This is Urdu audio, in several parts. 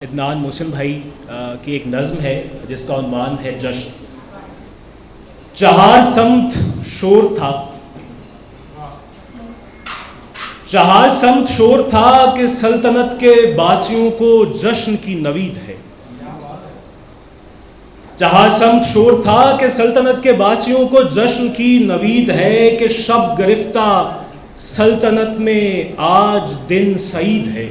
عدنان محسن بھائی کی ایک نظم ہے جس کا عنوان ہے جشن۔ چہار سمت شور تھا، چہار سمت شور تھا کہ سلطنت کے باسیوں کو جشن کی نوید ہے۔ چہار سمت شور تھا کہ سلطنت کے باسیوں کو جشن کی نوید ہے کہ شب گرفتہ سلطنت میں آج دن سعید ہے۔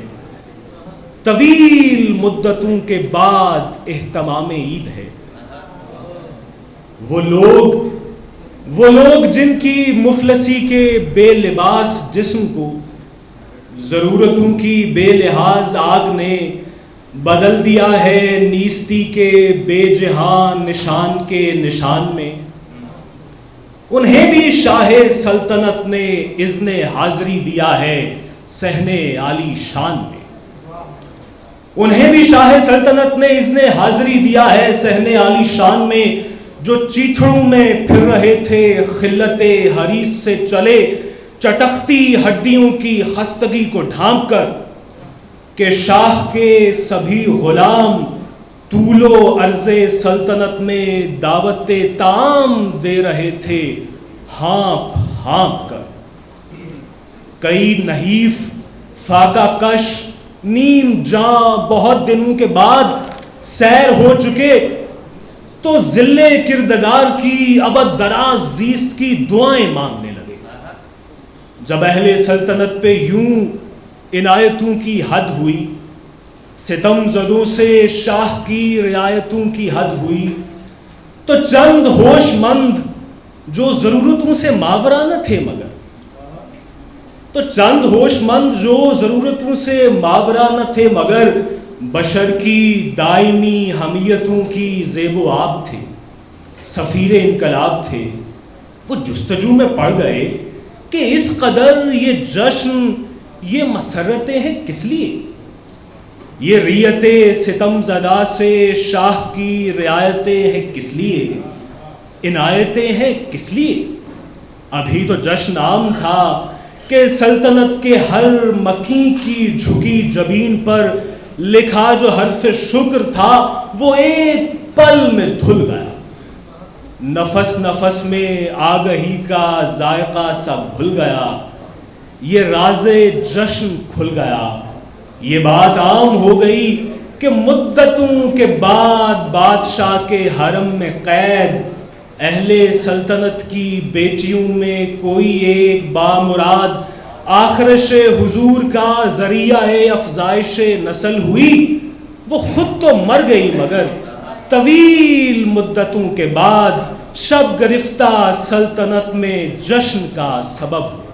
طویل مدتوں کے بعد اہتمام عید ہے۔ وہ لوگ جن کی مفلسی کے بے لباس جسم کو ضرورتوں کی بے لحاظ آگ نے بدل دیا ہے نیستی کے بے جہاں نشان کے نشان میں، انہیں بھی شاہ سلطنت نے اذن حاضری دیا ہے صحن عالی شان میں۔ انہیں بھی شاہ سلطنت نے اذن حاضری دیا ہے صحن عالی شان میں، جو چیتھڑوں میں پھر رہے تھے خلت حریص سے چلے چٹختی ہڈیوں کی خستگی کو ڈھانپ کر، کہ شاہ کے سبھی غلام طول و عرض سلطنت میں دعوت طعام دے رہے تھے ہانپ ہانپ کر۔ کئی نحیف فاقہ کش نیم جاں بہت دنوں کے بعد سیر ہو چکے تو ذل کردگار کی ابد دراز زیست کی دعائیں مانگنے لگے۔ جب اہل سلطنت پہ یوں عنایتوں کی حد ہوئی، ستم زدوں سے شاہ کی رعایتوں کی حد ہوئی، تو چند ہوش مند جو ضرورتوں سے ماورا نہ تھے مگر بشر کی دائمی حمیتوں کی زیب و آب تھے، سفیر انقلاب تھے، وہ جستجو میں پڑ گئے کہ اس قدر یہ جشن، یہ مسرتیں ہیں کس لیے؟ یہ ریت ستم زدہ سے شاہ کی رعایتیں ہیں کس لیے؟ عنایتیں ہیں کس لیے؟ ابھی تو جشن عام تھا کہ سلطنت کے ہر مکیں کی جھکی جبین پر لکھا جو حرف شکر تھا وہ ایک پل میں دھل گیا۔ نفس نفس میں آگہی کا ذائقہ سب بھول گیا، یہ راز جشن کھل گیا۔ یہ بات عام ہو گئی کہ مدتوں کے بعد بادشاہ کے حرم میں قید اہل سلطنت کی بیٹیوں میں کوئی ایک بامراد آخرش حضور کا ذریعہ افزائش نسل ہوئی۔ وہ خود تو مر گئی مگر طویل مدتوں کے بعد شب گرفتہ سلطنت میں جشن کا سبب ہوئی۔